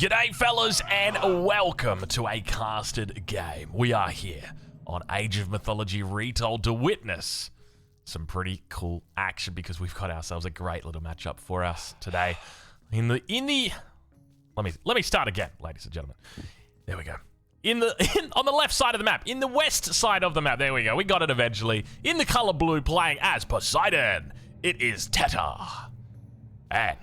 G'day fellas and welcome to a casted game. We are here on Age of Mythology Retold to witness some pretty cool action because we've got ourselves a great little matchup for us today. Let me start again, ladies and gentlemen. There we go. On the left side of the map, in the west side of the map, there we go. We got it eventually. In the color blue, playing as Poseidon, it is Teta. And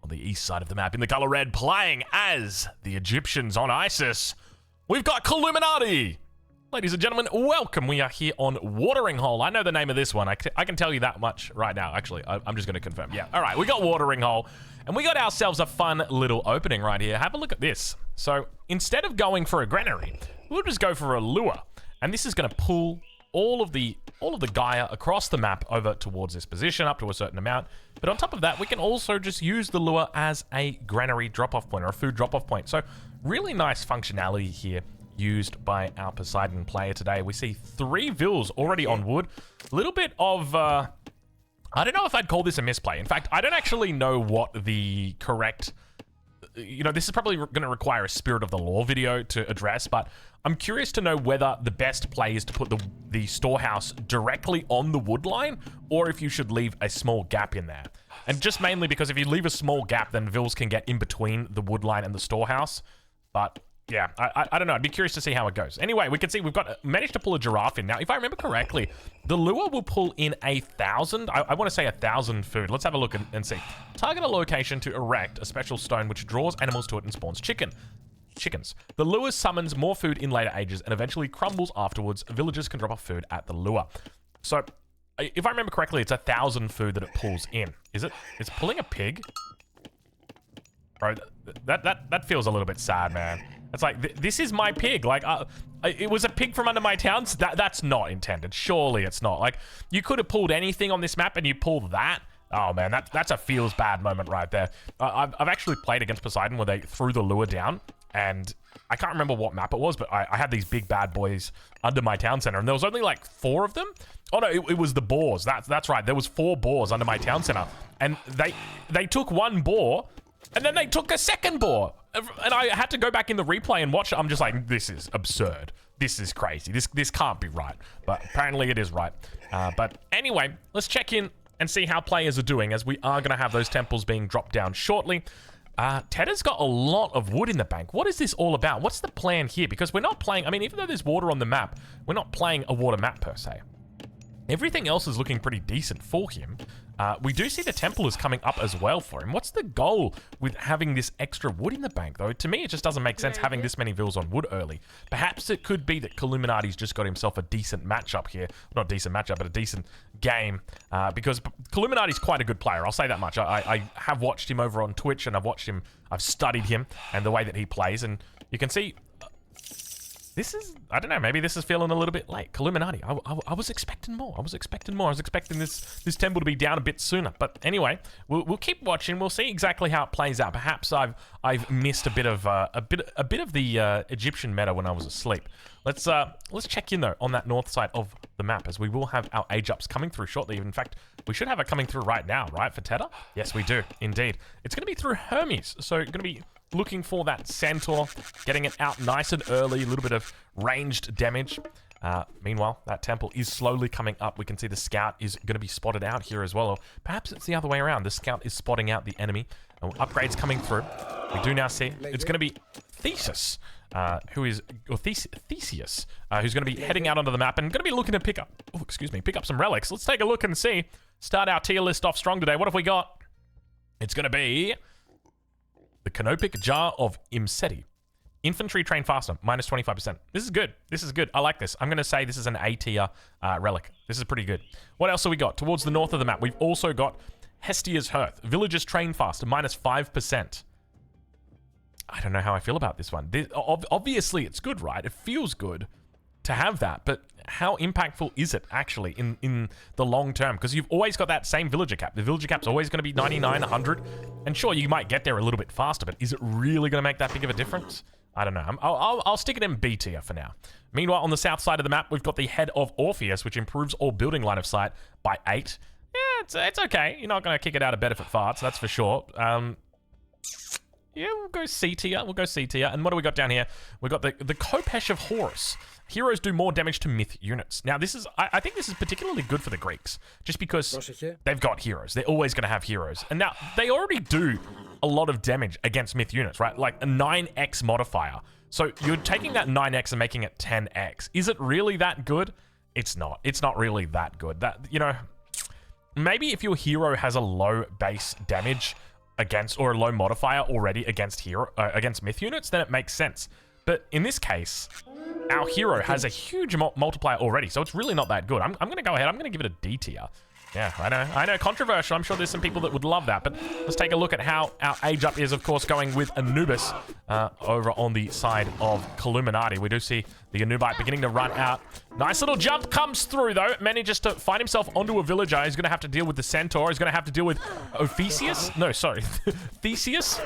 on the east side of the map, in the color red, playing as the Egyptians on Isis, we've got Illuminati. Ladies and gentlemen, welcome. We are here on Watering Hole. I know the name of this one. I can tell you that much right now. Actually, I'm just going to confirm. Yeah, all right, we got Watering Hole, and we got ourselves a fun little opening right here. Have a look at this. So instead of going for a granary, we'll just go for a lure, and this is going to pull all of the Gaia across the map over towards this position up to a certain amount. But on top of that, we can also just use the lure as a granary drop-off point or a food drop-off point. So really nice functionality here used by our Poseidon player today. We see 3 vills already on wood. A little bit of, I don't know if I'd call this a misplay. In fact, I don't actually know what the correct, this is probably going to require a Spirit of the Law video to address, but I'm curious to know whether the best play is to put the storehouse directly on the wood line, or if you should leave a small gap in there. And just mainly because if you leave a small gap, then vills can get in between the wood line and the storehouse. But yeah, I don't know. I'd be curious to see how it goes. Anyway, we can see we've managed to pull a giraffe in. Now, if I remember correctly, the lure will pull in 1,000. I want to say 1,000 food. Let's have a look and see. Target a location to erect a special stone which draws animals to it and spawns chickens. The lure summons more food in later ages and eventually crumbles afterwards. Villagers can drop off food at the lure. So, if I remember correctly, it's 1,000 food that it pulls in. Is it? It's pulling a pig? Bro, that feels a little bit sad, man. It's like, this is my pig. Like, it was a pig from under my town. So that's not intended. Surely it's not. Like, you could have pulled anything on this map and you pull that. Oh, man, that's a feels bad moment right there. I've actually played against Poseidon where they threw the lure down. And I can't remember what map it was, but I had these big bad boys under my town center. And there was only like 4 of them. Oh, no, it was the boars. That's right. There was 4 boars under my town center. And they took 1 boar. And then they took a second boar. And I had to go back in the replay and watch it. I'm just like, this is absurd. This is crazy. This can't be right. But apparently it is right. But anyway, let's check in and see how players are doing, as we are going to have those temples being dropped down shortly. Teta's got a lot of wood in the bank. What is this all about? What's the plan here? Because we're not playing, even though there's water on the map, we're not playing a water map per se. Everything else is looking pretty decent for him. We do see the temple is coming up as well for him. What's the goal with having this extra wood in the bank, though? To me, it just doesn't make sense having this many vills on wood early. Perhaps it could be that Illuminati's just got himself a decent matchup here. Not decent matchup, but a decent game. Because Illuminati's quite a good player, I'll say that much. I have watched him over on Twitch, and I've studied him and the way that he plays, and you can see this is, I don't know, maybe this is feeling a little bit late. Illuminati, I was expecting more. I was expecting this temple to be down a bit sooner. But anyway, we'll keep watching. We'll see exactly how it plays out. Perhaps I've missed a bit of the Egyptian meta when I was asleep. Let's check in though on that north side of the map, as we will have our age ups coming through shortly. In fact, we should have it coming through right now, right, for Teta? Yes, we do, indeed. It's going to be through Hermes, so going to be looking for that centaur, getting it out nice and early, a little bit of ranged damage. Meanwhile, that temple is slowly coming up. We can see the scout is going to be spotted out here as well. Or perhaps it's the other way around. The scout is spotting out the enemy. Upgrades coming through. We do now see it's going to be Theseus, who's going to be heading out onto the map and going to be looking to pick up some relics. Let's take a look and see. Start our tier list off strong today. What have we got? It's going to be the Canopic Jar of Imseti. Infantry train faster, minus 25%. This is good. This is good. I like this. I'm going to say this is an A tier relic. This is pretty good. What else have we got? Towards the north of the map, we've also got Hestia's Hearth. Villagers train faster, minus 5%. I don't know how I feel about this one. Obviously, it's good, right? It feels good to have that, but how impactful is it actually in the long term? Because you've always got that same villager cap. The villager cap's always going to be 99, 100, and sure, you might get there a little bit faster, but is it really going to make that big of a difference? I don't know. I'll stick it in B tier for now. Meanwhile, on the south side of the map, we've got the Head of Orpheus, which improves all building line of sight by 8. Yeah, it's okay. You're not going to kick it out of bed if it farts, that's for sure. Yeah, we'll go C tier. We'll go C tier. And what do we got down here? We got the Kopesh of Horus. Heroes do more damage to myth units. Now, this is I think this is particularly good for the Greeks, just because they've got heroes. They're always going to have heroes. And now, they already do a lot of damage against myth units, right? Like a 9x modifier. So you're taking that 9x and making it 10x. Is it really that good? It's not. It's not really that good. That, you know, maybe if your hero has a low base damage against, or a low modifier already against against myth units, then it makes sense. But in this case, our hero has a huge multiplier already, so it's really not that good. I'm going to go ahead. I'm going to give it a D tier. Yeah, I know, controversial. I'm sure there's some people that would love that, but let's take a look at how our age up is, of course, going with Anubis over on the side of Illuminati. We do see the Anubite beginning to run out. Nice little jump comes through, though. Manages to find himself onto a villager. He's going to have to deal with the Centaur. He's going to have to deal with Ophiuchus. No, sorry, Theseus.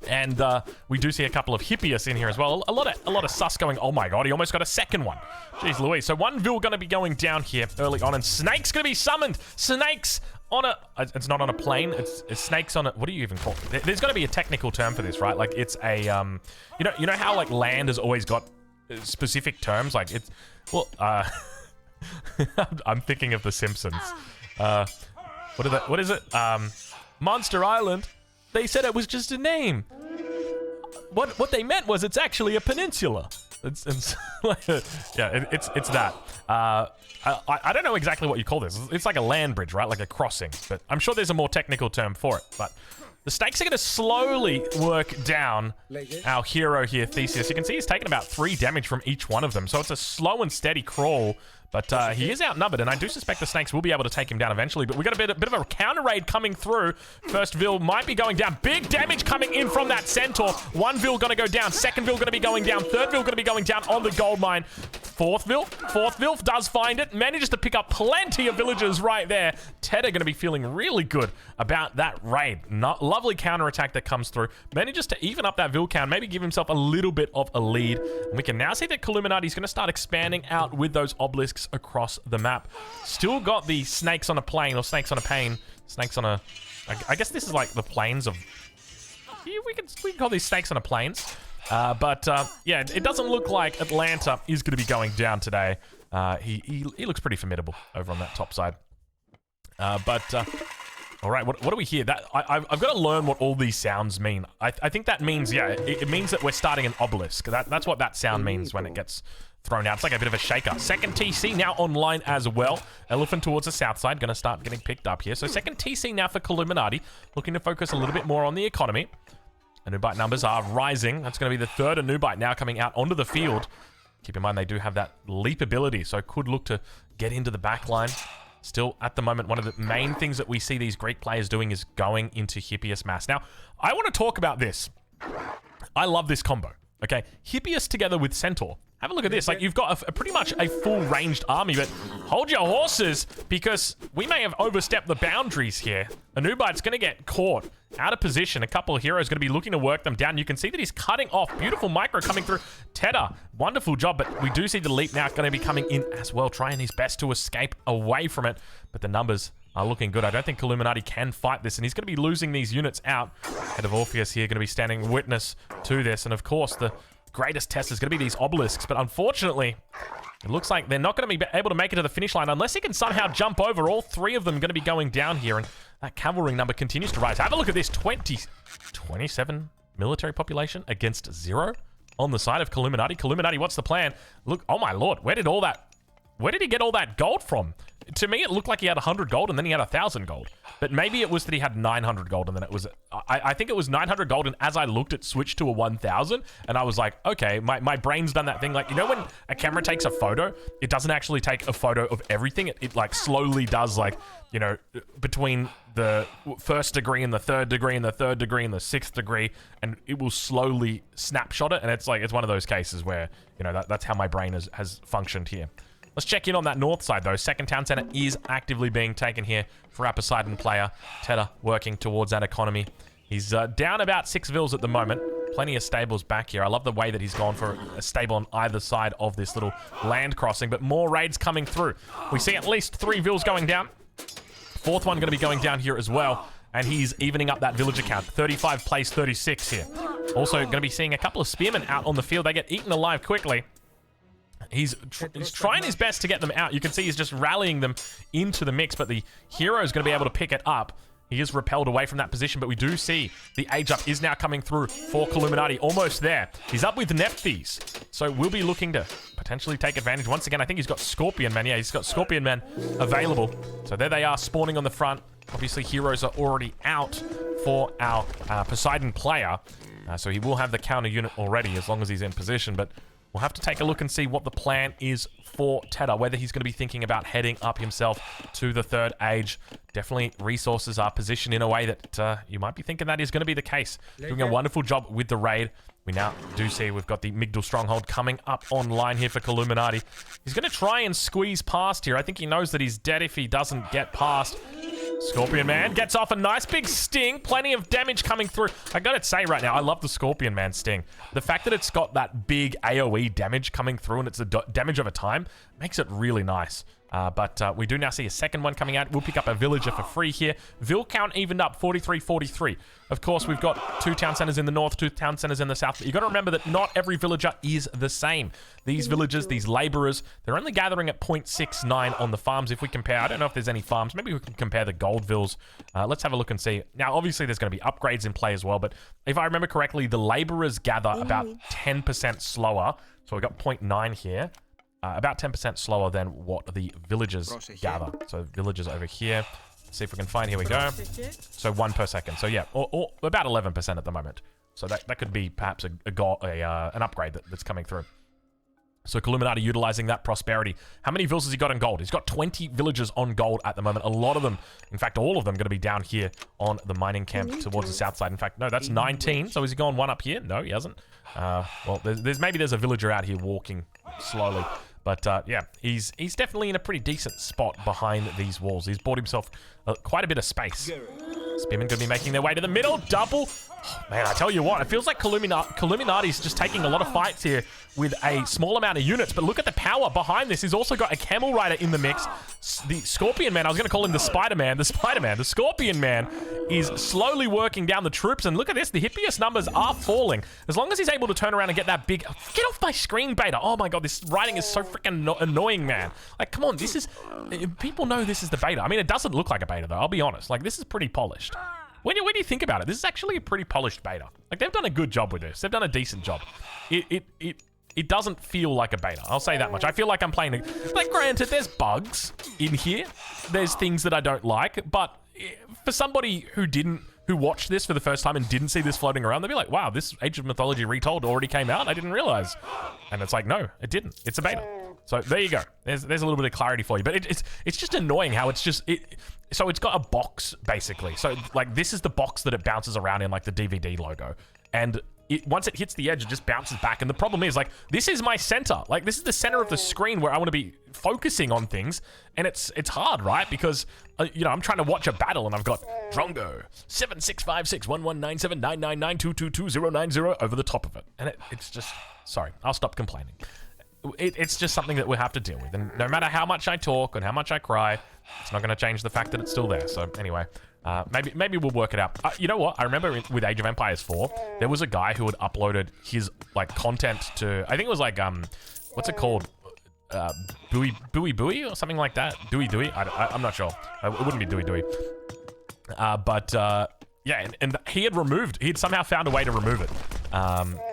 And we do see a couple of Hippias in here as well. A lot of sus going. Oh my god, he almost got a second one. Jeez Louise. So one Vil going to be going down here early on, and Snake's going to be summoned. Snakes on a... It's not on a plane. It's snakes on a... What do you even call it? There's got to be a technical term for this, right? Like it's a... You know how like land has always got specific terms? Like it's... Well, I'm thinking of The Simpsons. What is it? Monster Island. They said it was just a name. What they meant was it's actually a peninsula. It's that. I don't know exactly what you call this. It's like a land bridge, right? Like a crossing. But I'm sure there's a more technical term for it. But the snakes are going to slowly work down our hero here, Theseus. You can see he's taking about 3 damage from each one of them. So it's a slow and steady crawl. But he is outnumbered, and I do suspect the snakes will be able to take him down eventually. But we got a bit of a counter raid coming through. First Vil might be going down. Big damage coming in from that Centaur. One Vil going to go down. Second Vil going to be going down. Third Vil going to be going down on the gold mine. Fourth Vil does find it. Manages to pick up plenty of villagers right there. Tedder going to be feeling really good about that raid. Lovely counter attack that comes through. Manages to even up that Vil count. Maybe give himself a little bit of a lead. And we can now see that Illuminati is going to start expanding out with those obelisks across the map. Still got the snakes on a plane, or snakes on a pane. Snakes on a... I guess this is like the plains of... Yeah, we can call these snakes on a plains. Yeah, it doesn't look like Atlanta is going to be going down today. He looks pretty formidable over on that top side. All right, what do we hear? I've got to learn what all these sounds mean. I think that means, yeah, it means that we're starting an obelisk. That's what that sound means when it gets thrown out. It's like a bit of a shaker. Second TC now online as well. Elephant towards the south side, going to start getting picked up here. So second TC now for Illuminati, looking to focus a little bit more on the economy. Anubite numbers are rising. That's going to be the third Anubite now coming out onto the field. Keep in mind they do have that leap ability, so could look to get into the back line. Still, at the moment, one of the main things that we see these Greek players doing is going into Hippias Mass. Now, I want to talk about this. I love this combo, okay? Hippias together with Centaur. Have a look at this. Like, you've got pretty much a full ranged army, but hold your horses, because we may have overstepped the boundaries here. Anubite's going to get caught out of position. A couple of heroes going to be looking to work them down. You can see that he's cutting off. Beautiful micro coming through. Tedder, wonderful job, but we do see the leap now going to be coming in as well, trying his best to escape away from it, but the numbers are looking good. I don't think Illuminati can fight this, and he's going to be losing these units out. Head of Orpheus here going to be standing witness to this, and of course, the greatest test is going to be these obelisks, but unfortunately, it looks like they're not going to be able to make it to the finish line unless he can somehow jump over. All 3 of them going to be going down here, and that cavalry number continues to rise. Have a look at this, 27 military population against 0 on the side of Illuminati. Illuminati, what's the plan? Look, oh my lord, where did he get all that gold from? To me, it looked like he had 100 gold and then he had 1,000 gold. But maybe it was that he had 900 gold and then it was... I think it was 900 gold, and as I looked, it switched to a 1,000. And I was like, okay, my brain's done that thing. Like, you know when a camera takes a photo, it doesn't actually take a photo of everything. It like slowly does, like, you know, between the first degree and the third degree and the third degree and the 6th degree, and it will slowly snapshot it. And it's like, it's one of those cases where, you know, that's how my brain has functioned here. Let's check in on that north side, though. Second town center is actively being taken here for our Poseidon player. Tedder working towards that economy. He's down about 6 Vils at the moment. Plenty of stables back here. I love the way that he's gone for a stable on either side of this little land crossing, but more raids coming through. We see at least 3 Vils going down. 4th one going to be going down here as well. and he's evening up that villager count. 35 plays 36 here. Also going to be seeing a couple of spearmen out on the field. They get eaten alive quickly. He's trying his best to get them out. You can see he's just rallying them into the mix, but the hero is going to be able to pick it up. He is repelled away from that position, but we do see the age up is now coming through for Illuminati. Almost there. He's up with Nephthys, so we'll be looking to potentially take advantage. Once again, I think he's got Scorpion Men. Yeah, he's got Scorpion Men available. So there they are, spawning on the front. Obviously, heroes are already out for our Poseidon player, so he will have the counter unit already as long as he's in position, but we'll have to take a look and see what the plan is for Teta, whether he's going to be thinking about heading up himself to the third age. Definitely resources are positioned in a way that you might be thinking that is going to be the case. Doing a wonderful job with the raid. We now do see we've got the Migdal Stronghold coming up online here for Illuminati. He's going to try and squeeze past here. I think he knows that he's dead if he doesn't get past. Scorpion Man gets off a nice big sting. Plenty of damage coming through. I gotta say right now, I love the Scorpion Man sting. The fact that it's got that big AoE damage coming through and it's the damage over time makes it really nice. But we do now see a second one coming out. We'll pick up a villager for free here. Vill count evened up, 43-43. Of course, we've got 2 town centers in the north, 2 town centers in the south. But you got to remember that not every villager is the same. These villagers, these laborers, they're only gathering at 0.69 on the farms. If we compare, I don't know if there's any farms. Maybe we can compare the gold vills. Let's have a look and see. Now, obviously, there's going to be upgrades in play as well. But if I remember correctly, the laborers gather about 10% slower. So we've got 0.9 here. About 10% slower than what the villagers gather. So villagers over here. Let's see if we can find. Here we go. So 1 per second. So yeah, or about 11% at the moment. So that could be perhaps an upgrade that's coming through. So Illuminati utilizing that prosperity. How many vills has he got in gold? He's got 20 villagers on gold at the moment. A lot of them, in fact, all of them going to be down here on the mining camp towards the south side. In fact, no, that's 19. So has he gone one up here? No, he hasn't. Well, maybe there's a villager out here walking slowly. But yeah, he's definitely in a pretty decent spot behind these walls. He's bought himself quite a bit of space. Spearmen going to be making their way to the middle. Double. Oh, man, I tell you what, it feels like Illuminati's just taking a lot of fights here with a small amount of units. But look at the power behind this. He's also got a Camel Rider in the mix. The Scorpion Man, I was going to call him the Spider-Man. The Scorpion Man is slowly working down the troops. And look at this, the Hippias numbers are falling. As long as he's able to turn around and get that big... Get off my screen, Beta. Oh my god, this writing is so freaking annoying, man. Like, come on, this is... People know this is the beta. I mean, it doesn't look like a beta, though. I'll be honest. Like, this is pretty polished. When do you think about it, this is actually a pretty polished beta. Like, they've done a good job with this. They've done a decent job. It doesn't feel like a beta. I'll say that much. I feel like I'm playing... Like, granted, there's bugs in here. There's things that I don't like. But for somebody who watched this for the first time and didn't see this floating around, they'd be like, wow, this Age of Mythology Retold already came out? I didn't realize. And it's like, no, it didn't. It's a beta. So there you go. There's a little bit of clarity for you. But it's just annoying how it's just... So it's got a box, basically. So, like, this is the box that it bounces around in, like, the DVD logo. And once it hits the edge, it just bounces back. And the problem is, like, this is my center. Like, this is the center of the screen where I want to be focusing on things. And it's hard, right? Because, you know, I'm trying to watch a battle and I've got Drongo 765611979992222090 over the top of it. And it's just... Sorry, I'll stop complaining. It's just something that we have to deal with. And no matter how much I talk and how much I cry, it's not going to change the fact that it's still there. So anyway, maybe we'll work it out. You know what? I remember with Age of Empires 4, there was a guy who had uploaded his like content to, I think it was like, what's it called? Buoy or something like that. Dewey. I'm not sure. It wouldn't be Dewey. But yeah, and he had somehow found a way to remove it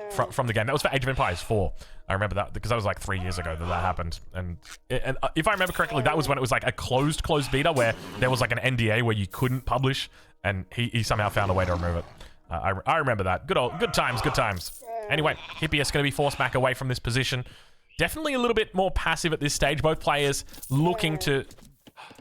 from the game. That was for Age of Empires 4. I remember that because that was like 3 years ago that happened. And if I remember correctly, that was when it was like a closed beta where there was like an NDA where you couldn't publish, and he somehow found a way to remove it. I remember that. Good times. Anyway, Hippias going to be forced back away from this position. Definitely a little bit more passive at this stage. Both players looking to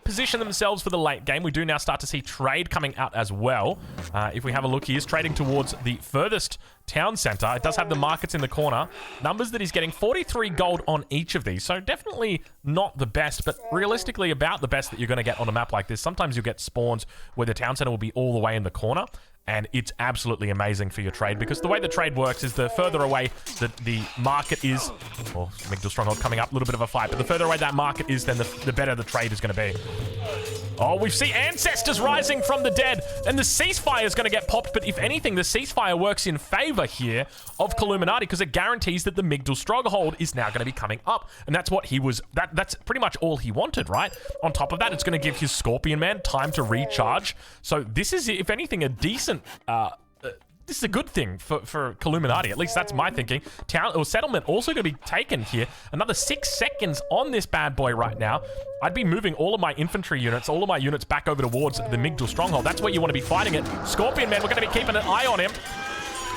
position themselves for the late game. We do now start to see trade coming out as well. If we have a look, he is trading towards the furthest town center. It does have the markets in the corner. Numbers that he's getting, 43 gold on each of these. So definitely not the best, but realistically about the best that you're going to get on a map like this. Sometimes you'll get spawns where the town center will be all the way in the corner. And it's absolutely amazing for your trade, because the way the trade works is the further away that the market is, or Migdal Stronghold coming up, a little bit of a fight, but the further away that market is, then the better the trade is going to be. Oh, we see ancestors rising from the dead, and the ceasefire is going to get popped, but if anything, the ceasefire works in favor here of Illuminati because it guarantees that the Migdal Stronghold is now going to be coming up, and that's what he was, that's pretty much all he wanted, right? On top of that, it's going to give his Scorpion Man time to recharge, so this is, if anything, a decent, this is a good thing for Illuminati. At least that's my thinking. Town or settlement also going to be taken here. Another 6 seconds on this bad boy right now. I'd be moving all of my infantry units, all of my units back over towards the Migdal Stronghold. That's where you want to be fighting it. Scorpion Man, we're going to be keeping an eye on him.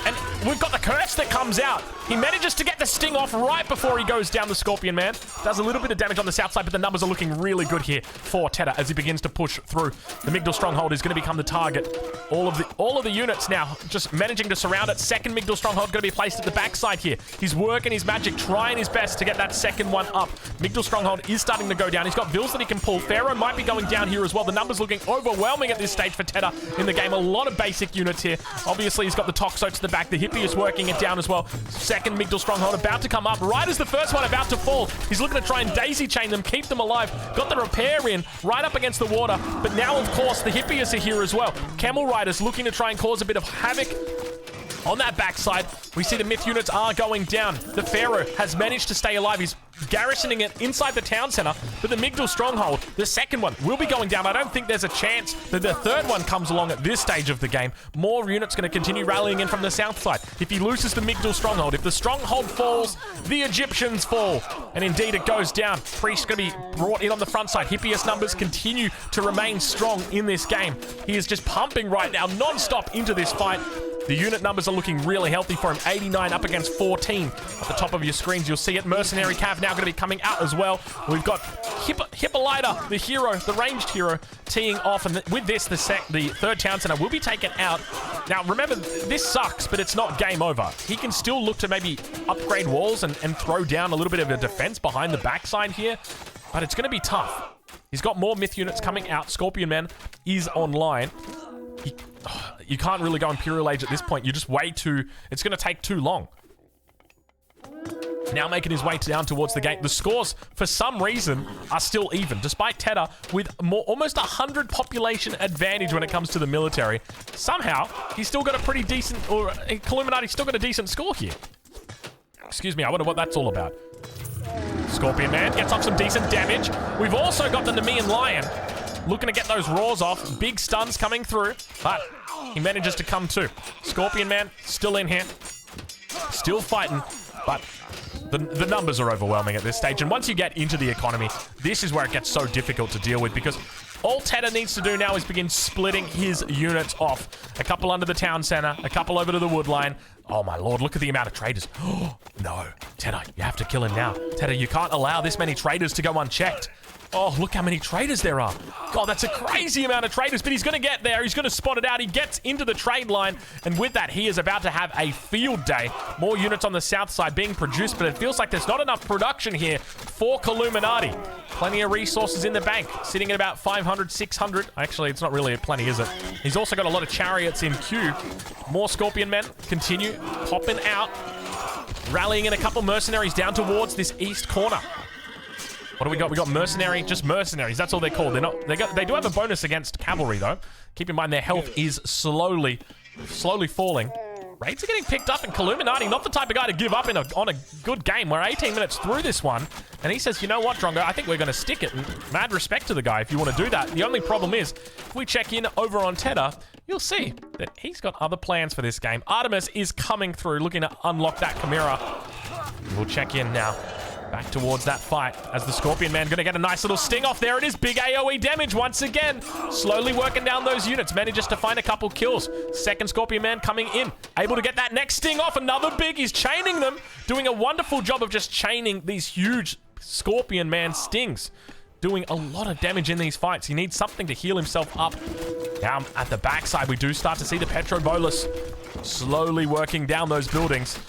And we've got the curse that comes out. He manages to get the sting off right before he goes down, the Scorpion Man. Does a little bit of damage on the south side, but the numbers are looking really good here for Teta as he begins to push through. The Migdal Stronghold is going to become the target. All of the units now just managing to surround it. Second Migdal Stronghold going to be placed at the backside here. He's working his magic, trying his best to get that second one up. Migdal Stronghold is starting to go down. He's got vills that he can pull. Pharaoh might be going down here as well. The numbers looking overwhelming at this stage for Teta in the game. A lot of basic units here. Obviously, he's got the Toxo to the back. The Hippie is working it down as well. Second Migdal Stronghold about to come up. Right as the first one about to fall. He's looking to try and daisy chain them, keep them alive. Got the repair in right up against the water. But now, of course, the Hippies are here as well. Camel Riders looking to try and cause a bit of havoc on that backside. We see the myth units are going down. The Pharaoh has managed to stay alive. He's garrisoning it inside the town center, but the Migdal Stronghold, the second one, will be going down. I don't think there's a chance that the third one comes along at this stage of the game. More units going to continue rallying in from the south side. If he loses the Migdal Stronghold, if the Stronghold falls, the Egyptians fall. And indeed, it goes down. Priest going to be brought in on the front side. Hippias numbers continue to remain strong in this game. He is just pumping right now, non-stop into this fight. The unit numbers are looking really healthy for him. 89 up against 14. At the top of your screens, you'll see it. Mercenary Cav now going to be coming out as well. We've got Hippolyta, the hero, the ranged hero, teeing off. And with this, the third town center will be taken out. Now, remember, this sucks, but it's not game over. He can still look to maybe upgrade walls and throw down a little bit of a defense behind the backside here. But it's going to be tough. He's got more myth units coming out. Scorpion Man is online. You can't really go Imperial Age at this point. You just it's going to take too long. Now making his way down towards the gate. The scores, for some reason, are still even, despite Teta with almost 100 population advantage when it comes to the military. Somehow, he's still got a pretty decent, or Illuminati's still got a decent score here. Excuse me, I wonder what that's all about. Scorpion Man gets off some decent damage. We've also got the Nemean Lion looking to get those roars off. Big stuns coming through, but he manages to come to. Scorpion Man still in here. Still fighting, but the numbers are overwhelming at this stage. And once you get into the economy, this is where it gets so difficult to deal with because all Teta needs to do now is begin splitting his units off. A couple under the town center, a couple over to the wood line. Oh my lord, look at the amount of traders. Oh, no. Teta, you have to kill him now. Teta, you can't allow this many traders to go unchecked. Oh, look how many traders there are. God, that's a crazy amount of traders, but he's going to get there. He's going to spot it out. He gets into the trade line, and with that, he is about to have a field day. More units on the south side being produced, but it feels like there's not enough production here for Illuminati. Plenty of resources in the bank, sitting at about 500, 600. Actually, it's not really plenty, is it? He's also got a lot of chariots in queue. More Scorpion Men continue popping out, rallying in a couple mercenaries down towards this east corner. What do we got? We got mercenary, just mercenaries. That's all they're called. They do have a bonus against cavalry though. Keep in mind their health is slowly falling. Raids are getting picked up, and Illuminati, not the type of guy to give up on a good game. We're 18 minutes through this one, and he says, you know what, Drongo, I think we're going to stick it. And mad respect to the guy if you want to do that. The only problem is, if we check in over on Teta, you'll see that he's got other plans for this game. Artemis is coming through, looking to unlock that Chimera. We'll check in now. Back towards that fight as the Scorpion Man going to get a nice little sting off. There it is. Big AoE damage once again. Slowly working down those units. Manages to find a couple kills. Second Scorpion Man coming in. Able to get that next sting off. Another big. He's chaining them. Doing a wonderful job of just chaining these huge Scorpion Man stings. Doing a lot of damage in these fights. He needs something to heal himself up. Now at the backside, we do start to see the Petrobolus slowly working down those buildings.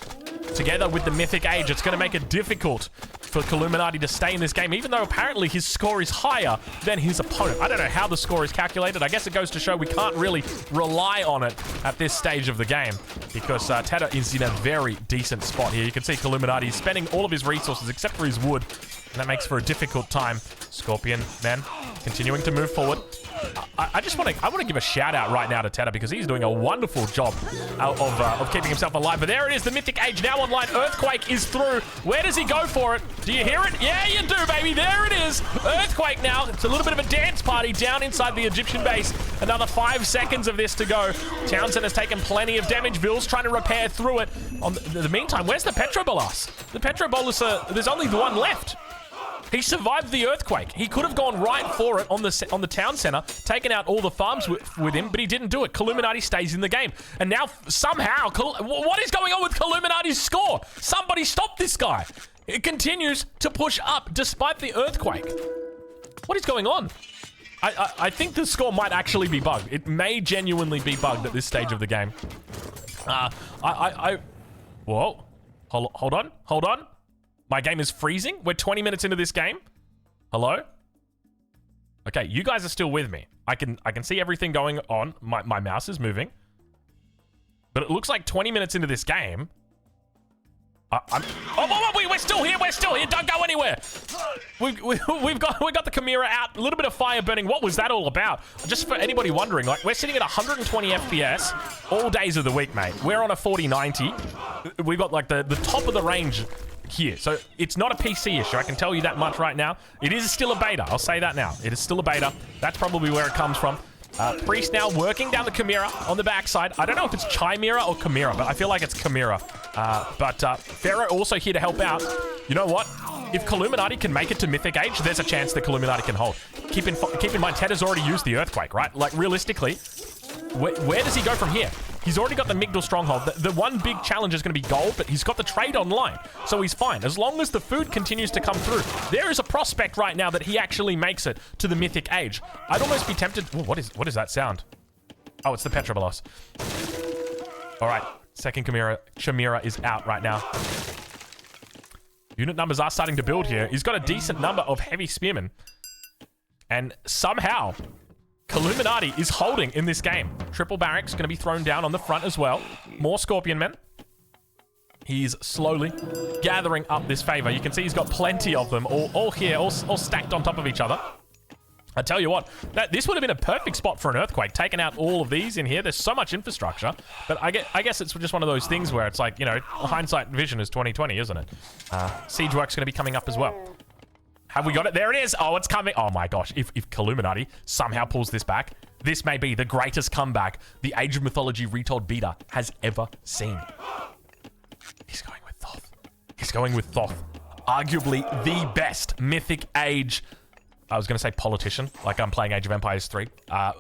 Together with the Mythic Age, it's going to make it difficult for Illuminati to stay in this game, even though apparently his score is higher than his opponent. I don't know how the score is calculated. I guess it goes to show we can't really rely on it at this stage of the game because Teta is in a very decent spot here. You can see Illuminati is spending all of his resources except for his wood, and that makes for a difficult time. Scorpion Man continuing to move forward. I want to give a shout out right now to Tedder because he's doing a wonderful job of keeping himself alive. But there it is, the Mythic Age now online. Earthquake is through. Where does he go for it? Do you hear it? Yeah, you do, baby. There it is. Earthquake now. It's a little bit of a dance party down inside the Egyptian base. Another 5 seconds of this to go. Townsend has taken plenty of damage. Ville's trying to repair through it. On the meantime, where's the Petrobolus? The Petrobolus, there's only the one left. He survived the earthquake. He could have gone right for it on the town center, taken out all the farms with him, but he didn't do it. Illuminati stays in the game. And now, somehow, what is going on with Illuminati's score? Somebody stop this guy. It continues to push up despite the earthquake. What is going on? I think the score might actually be bugged. It may genuinely be bugged at this stage of the game. Whoa. Hold on. My game is freezing. We're 20 minutes into this game. Hello? Okay, you guys are still with me. I can see everything going on. My mouse is moving. But it looks like 20 minutes into this game. We're still here. We're still here. Don't go anywhere. We've got the Chimera out. A little bit of fire burning. What was that all about? Just for anybody wondering, like, we're sitting at 120 FPS all days of the week, mate. We're on a 4090. We've got like the top of the range here. So it's not a PC issue. I can tell you that much right now. It is still a beta. I'll say that now. It is still a beta. That's probably where it comes from. Priest now working down the Chimera on the backside. I don't know if it's Chimera or Chimera, but I feel like it's Chimera. Pharaoh also here to help out. You know what? If Illuminati can make it to Mythic Age, there's a chance that Illuminati can hold. Keep in mind, Ted has already used the Earthquake, right? Like, realistically, where does he go from here? He's already got the Migdal Stronghold. The one big challenge is going to be gold, but he's got the trade online, so he's fine. As long as the food continues to come through, there is a prospect right now that he actually makes it to the Mythic Age. I'd almost be tempted... Ooh, what is that sound? Oh, it's the Petrobolos. All right, second Chimera is out right now. Unit numbers are starting to build here. He's got a decent number of heavy spearmen. And somehow... Illuminati is holding in this game. Triple barracks going to be thrown down on the front as well. More Scorpion men. He's slowly gathering up this favor. You can see he's got plenty of them all here, all stacked on top of each other. I tell you what, this would have been a perfect spot for an earthquake, taking out all of these in here. There's so much infrastructure, but I guess it's just one of those things where it's like, you know, hindsight vision is 20/20, isn't it? Siege work's going to be coming up as well. Have we got it? There it is. Oh, it's coming. Oh my gosh. If Illuminati somehow pulls this back, this may be the greatest comeback the Age of Mythology Retold beta has ever seen. He's going with Thoth. He's going with Thoth. Arguably the best Mythic Age, I was going to say politician, like I'm playing Age of Empires 3,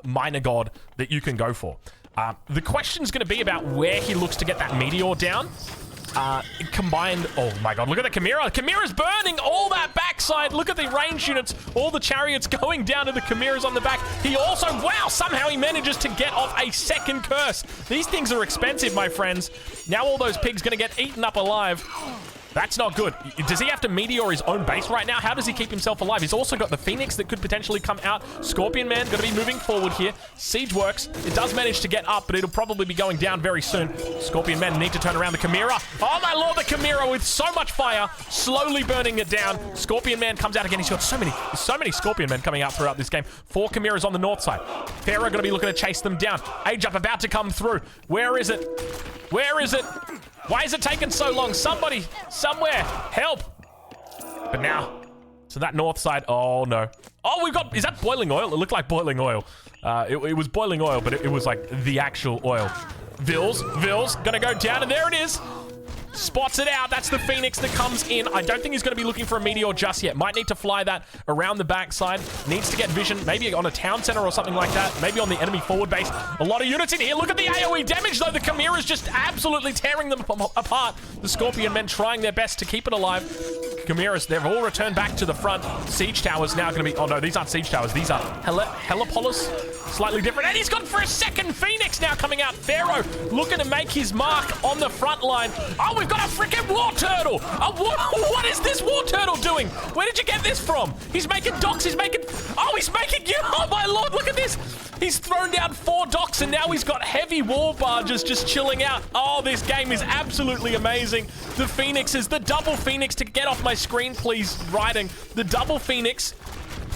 minor god that you can go for. The question's going to be about where he looks to get that meteor down. Combined, oh my god, look at the Chimera. Chimera's burning all that backside. Look at the range units, all the chariots going down to the Chimeras on the back. He also, wow, somehow he manages to get off a second curse. These things are expensive, my friends. Now all those pigs gonna get eaten up alive. That's not good. Does he have to meteor his own base right now? How does he keep himself alive? He's also got the Phoenix that could potentially come out. Scorpion Man going to be moving forward here. Siege works. It does manage to get up, but it'll probably be going down very soon. Scorpion Men need to turn around the Chimera. Oh my lord, the Chimera with so much fire, slowly burning it down. Scorpion Man comes out again. He's got so many Scorpion Men coming out throughout this game. 4 Chimeras on the north side. Pharaoh going to be looking to chase them down. Age Up about to come through. Where is it? Where is it? Why is it taking so long? Somebody, somewhere, help. But now, so that north side, oh no. Oh, we've got, is that boiling oil? It looked like boiling oil. It was boiling oil, but it was like the actual oil. Ville's gonna go down, and there it is. Spots it out. That's the Phoenix that comes in. I don't think he's going to be looking for a meteor just yet. Might need to fly that around the backside. Needs to get vision, maybe on a town center or something like that. Maybe on the enemy forward base. A lot of units in here. Look at the AoE damage, though. The Chimera's just absolutely tearing them apart. The Scorpion Men trying their best to keep it alive. Chimeras, they've all returned back to the front. Siege towers now going to be... Oh, no, these aren't siege towers. These are Helipolis. Slightly different. And he's gone for a second Phoenix now coming out. Pharaoh looking to make his mark on the front line. Oh, we've got a freaking war turtle. What is this war turtle doing? Where did you get this from? He's making docks. He's making... Oh, he's making... Oh, my lord, look at this. He's thrown down 4 docks, and now he's got heavy war barges just chilling out. Oh, this game is absolutely amazing. The Phoenixes, the double Phoenix, to get off my screen, please, writing. The double Phoenix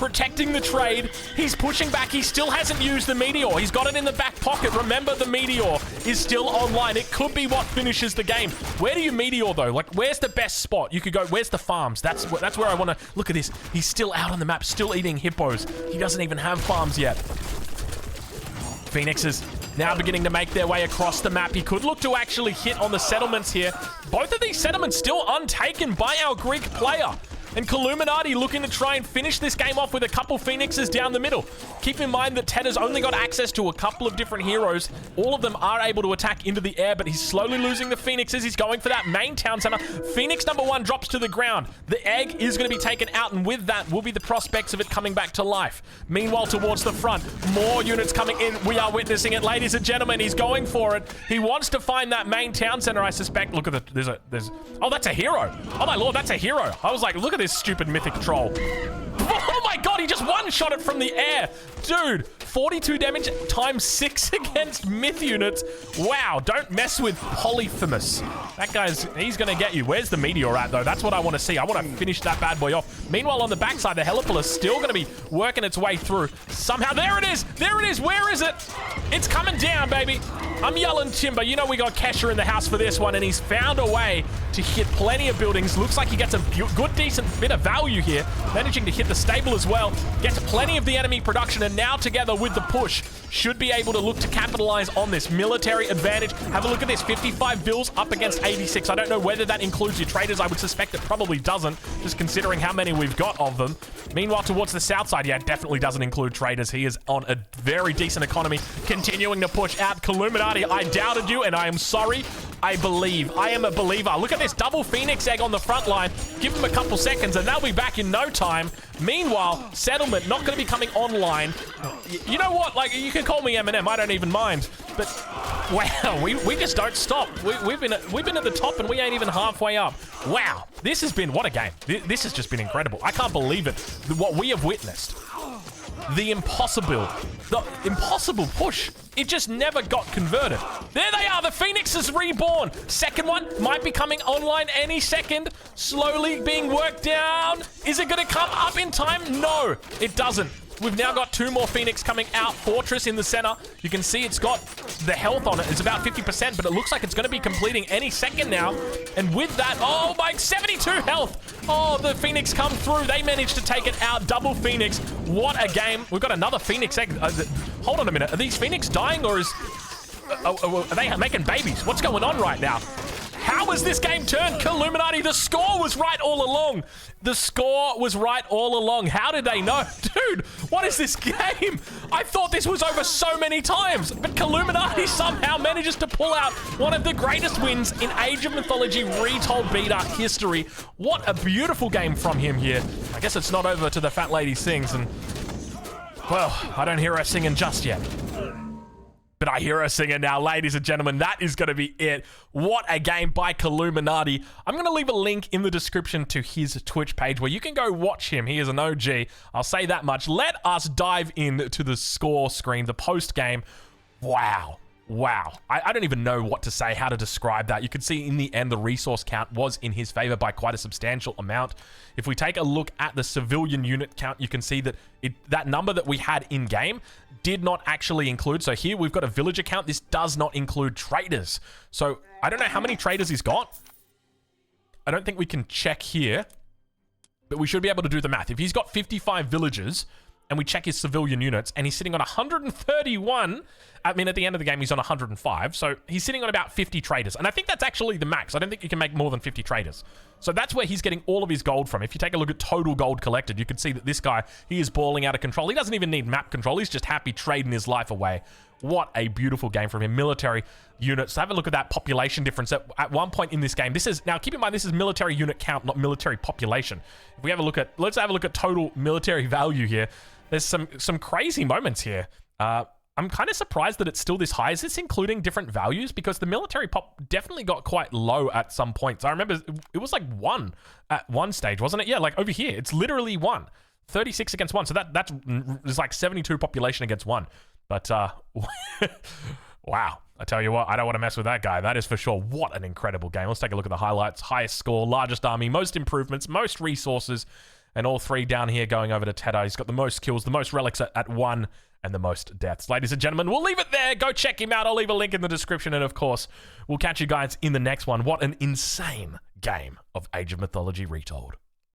protecting the trade. He's pushing back. He still hasn't used the meteor. He's got it in the back pocket. Remember, the meteor is still online. It could be what finishes the game. Where do you meteor, though? Like, where's the best spot? You could go, where's the farms? That's where I want to... Look at this. He's still out on the map, still eating hippos. He doesn't even have farms yet. Phoenixes now beginning to make their way across the map. He could look to actually hit on the settlements here. Both of these settlements still untaken by our Greek player. And Illuminati looking to try and finish this game off with a couple Phoenixes down the middle. Keep in mind that Ted has only got access to a couple of different heroes. All of them are able to attack into the air, but he's slowly losing the Phoenixes. He's going for that main town center. Phoenix number 1 drops to the ground. The egg is going to be taken out, and with that will be the prospects of it coming back to life. Meanwhile, towards the front, more units coming in. We are witnessing it, ladies and gentlemen. He's going for it. He wants to find that main town center, I suspect. Look at the, oh, that's a hero. Oh my lord, that's a hero. I was like, look at this stupid mythic troll. Oh my god, he just one-shot it from the air. Dude, 42 damage times 6 against myth units. Wow, don't mess with Polyphemus. That guy's, he's gonna get you. Where's the meteor at, though? That's what I want to see. I want to finish that bad boy off. Meanwhile, on the backside, the Helipolis is still gonna be working its way through. Somehow, there it is! There it is! Where is it? It's coming down, baby. I'm yelling timber. You know we got Kesha in the house for this one, and he's found a way to hit plenty of buildings. Looks like he gets a good, decent bit of value here. Managing to hit the stable as well. Gets plenty of the enemy production, and now together with the push, should be able to look to capitalize on this military advantage. Have a look at this, 55 bills up against 86. I don't know whether that includes your traders. I would suspect it probably doesn't, just considering how many we've got of them. Meanwhile, towards the south side, yeah, it definitely doesn't include traders. He is on a very decent economy, continuing to push out. Illuminati, I doubted you, and I am sorry. I believe. I am a believer. Look at this double Phoenix egg on the front line. Give them a couple seconds, and they'll be back in no time. Meanwhile, settlement not going to be coming online. You know what? Like, you can call me Eminem. I don't even mind. But wow, we just don't stop. We've been at the top, and we ain't even halfway up. Wow, this has been, what a game. This has just been incredible. I can't believe it. What we have witnessed. The impossible push. It just never got converted. There they are, the Phoenix is reborn. Second one might be coming online any second. Slowly being worked down. Is it gonna come up in time? No, it doesn't. We've now got 2 more Phoenix coming out. Fortress in the center. You can see it's got the health on it. It's about 50%, but it looks like it's going to be completing any second now. And with that, oh my, 72 health. Oh, the Phoenix come through. They managed to take it out. Double Phoenix. What a game. We've got another Phoenix egg. Hold on a minute. Are these Phoenix dying, or is... are they making babies? What's going on right now? How has this game turned? Illuminati, the score was right all along. The score was right all along. How did they know? Dude, what is this game? I thought this was over so many times, but Illuminati somehow manages to pull out one of the greatest wins in Age of Mythology Retold beta history. What a beautiful game from him here. I guess it's not over to the fat lady sings, and, well, I don't hear her singing just yet. But I hear her singing now, ladies and gentlemen. That is going to be it. What a game by Illuminati. I'm going to leave a link in the description to his Twitch page where you can go watch him. He is an OG. I'll say that much. Let us dive into the score screen, the post game. Wow. Wow. I don't even know what to say, how to describe that. You can see in the end, the resource count was in his favor by quite a substantial amount. If we take a look at the civilian unit count, you can see that that number that we had in game did not actually include. So here we've got a villager count. This does not include traders. So I don't know how many traders he's got. I don't think we can check here, but we should be able to do the math. If he's got 55 villagers, and we check his civilian units, and he's sitting on 131. I mean, at the end of the game, he's on 105. So he's sitting on about 50 traders. And I think that's actually the max. I don't think you can make more than 50 traders. So that's where he's getting all of his gold from. If you take a look at total gold collected, you can see that this guy, he is balling out of control. He doesn't even need map control. He's just happy trading his life away. What a beautiful game from him. Military units. Have a look at that population difference at one point in this game. This is, now keep in mind, this is military unit count, not military population. If we have a look at, let's have a look at total military value here. There's some crazy moments here. I'm kind of surprised that it's still this high. Is this including different values? Because the military pop definitely got quite low at some points. I remember it was like 1 at one stage, wasn't it? Yeah, like over here, it's literally 1. 36 against 1. So that's like 72 population against 1. But wow. I tell you what, I don't want to mess with that guy. That is for sure. What an incredible game. Let's take a look at the highlights. Highest score, largest army, most improvements, most resources. and all 3 down here going over to Tedder. He's got the most kills, the most relics at 1, and the most deaths. Ladies and gentlemen, we'll leave it there. Go check him out. I'll leave a link in the description. And of course, we'll catch you guys in the next one. What an insane game of Age of Mythology Retold.